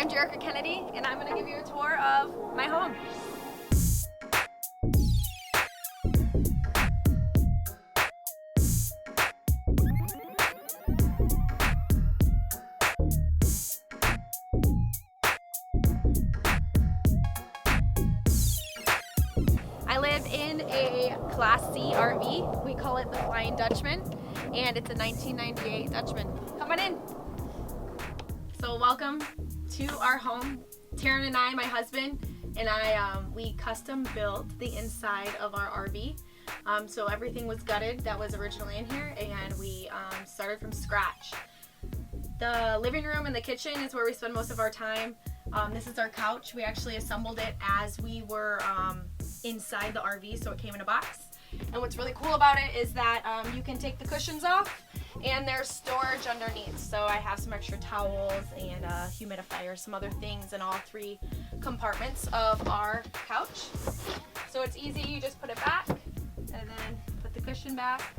I'm Jerrica Kennedy, and I'm going to give you a tour of my home. I live in a Class C RV. We call it the Flying Dutchman, and it's a 1998 Dutchman. Come on in. So welcome to our home. Taryn and I, my husband, and I, we custom built the inside of our RV. So everything was gutted that was originally in here, and we started from scratch. The living room and the kitchen is where we spend most of our time. This is our couch. We actually assembled it as we were inside the RV, so it came in a box. And what's really cool about it is that you can take the cushions off, and there's storage underneath. So I have some extra towels and a humidifier, some other things in all three compartments of our couch. So it's easy, you just put it back and then put the cushion back.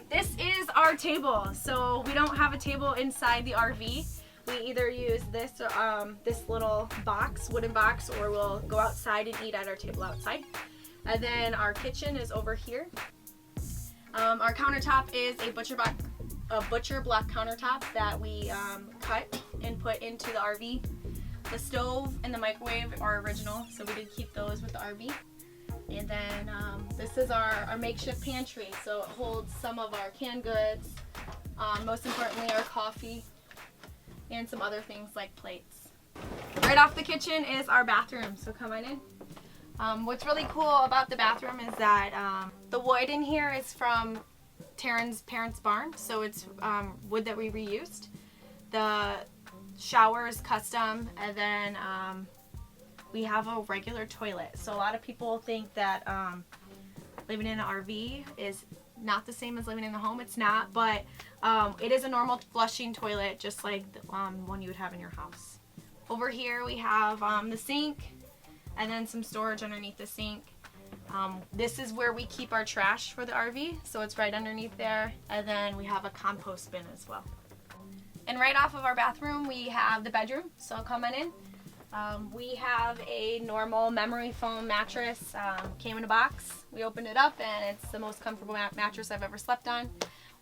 This is our table. So we don't have a table inside the RV. We either use this this little box, wooden box, or we'll go outside and eat at our table outside. And then our kitchen is over here. Our countertop is a butcher block countertop that we cut and put into the RV. The stove and the microwave are original, so we did keep those with the RV. And then this is our makeshift pantry, so it holds some of our canned goods, most importantly our coffee, and some other things like plates. Right off the kitchen is our bathroom, so come on in. What's really cool about the bathroom is that the wood in here is from Taryn's parents' barn, so it's wood that we reused. The shower is custom, and then we have a regular toilet. So a lot of people think that living in an RV is not the same as living in the home. It's not, but it is a normal flushing toilet, just like the one you would have in your house. Over here we have the sink, and then some storage underneath the sink. This is where we keep our trash for the RV, so it's right underneath there. And then we have a compost bin as well. And right off of our bathroom we have the bedroom, so come on in. We have a normal memory foam mattress, came in a box. We opened it up and it's the most comfortable mattress I've ever slept on.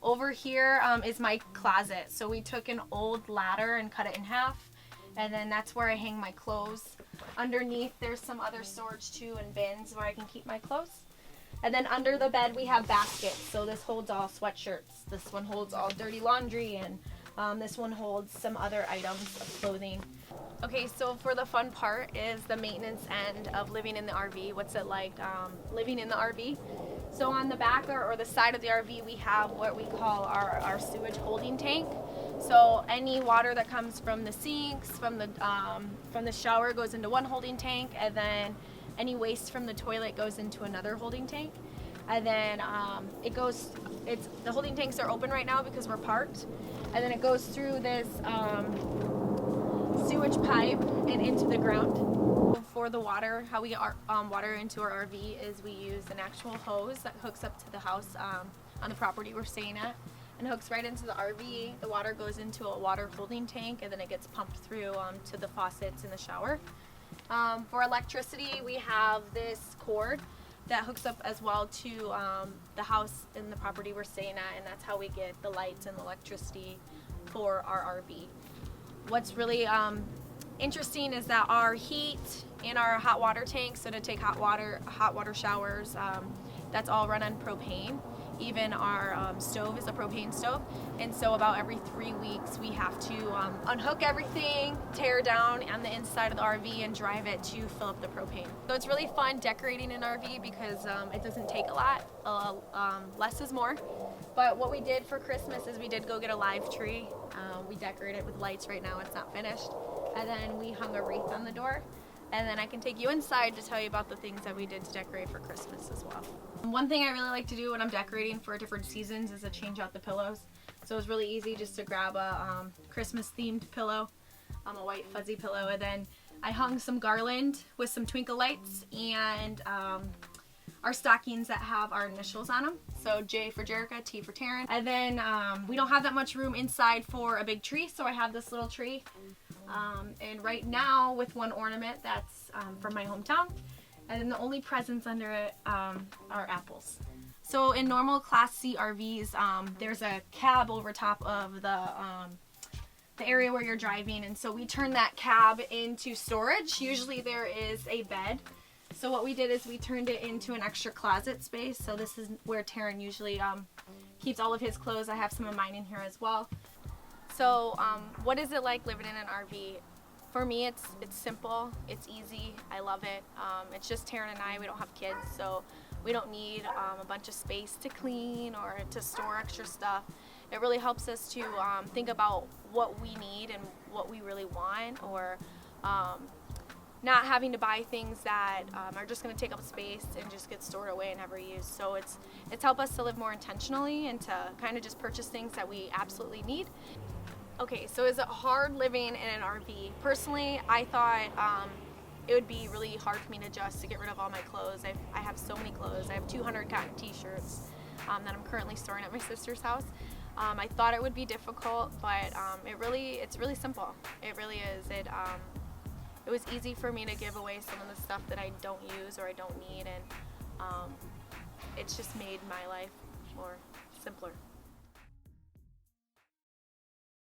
Over here is my closet. So we took an old ladder and cut it in half, and then that's where I hang my clothes. Underneath there's some other storage too, and bins where I can keep my clothes. And then under the bed we have baskets. So this holds all sweatshirts, this one holds all dirty laundry, and this one holds some other items of clothing. Okay, so for the fun part is the maintenance end of living in the RV. What's it like living in the RV? So on the back or the side of the RV we have what we call our sewage holding tank. So any water that comes from the sinks, from the shower goes into one holding tank, and then any waste from the toilet goes into another holding tank. And then the holding tanks are open right now because we're parked. And then it goes through this sewage pipe and into the ground. For the water, how we get our water into our RV is we use an actual hose that hooks up to the house on the property we're staying at, and hooks right into the RV. The water goes into a water holding tank, and then it gets pumped through to the faucets in the shower. For electricity, we have this cord that hooks up as well to the house and the property we're staying at, and that's how we get the lights and the electricity for our RV. What's really interesting is that our heat in our hot water tank, so to take hot water showers, that's all run on propane. Even our stove is a propane stove, and so about every 3 weeks we have to unhook everything, tear down on the inside of the RV, and drive it to fill up the propane. So it's really fun decorating an RV because it doesn't take a lot. Less is more. But what we did for Christmas is we did go get a live tree. We decorated it with lights. Right now it's not finished. And then we hung a wreath on the door. And then I can take you inside to tell you about the things that we did to decorate for Christmas as well. One thing I really like to do when I'm decorating for different seasons is to change out the pillows. So it's really easy just to grab a Christmas themed pillow, a white fuzzy pillow, and then I hung some garland with some twinkle lights and our stockings that have our initials on them. So J for Jerrica, T for Taryn. And then we don't have that much room inside for a big tree, so I have this little tree. And right now with one ornament that's from my hometown. And then the only presents under it are apples. So in normal Class C RVs, there's a cab over top of the area where you're driving, and so we turn that cab into storage. Usually there is a bed. So what we did is we turned it into an extra closet space. So this is where Taryn usually keeps all of his clothes. I have some of mine in here as well. So what is it like living in an RV? For me, it's simple, it's easy, I love it. It's just Taryn and I, we don't have kids, so we don't need a bunch of space to clean or to store extra stuff. It really helps us to think about what we need and what we really want, or not having to buy things that are just going to take up space and just get stored away and never used. So it's helped us to live more intentionally and to kind of just purchase things that we absolutely need. Okay, so is it hard living in an RV? Personally, I thought it would be really hard for me to get rid of all my clothes. I have so many clothes. I have 200 cotton t-shirts that I'm currently storing at my sister's house. I thought it would be difficult, but it's really simple. It really is. It was easy for me to give away some of the stuff that I don't use or I don't need, and it's just made my life more simpler.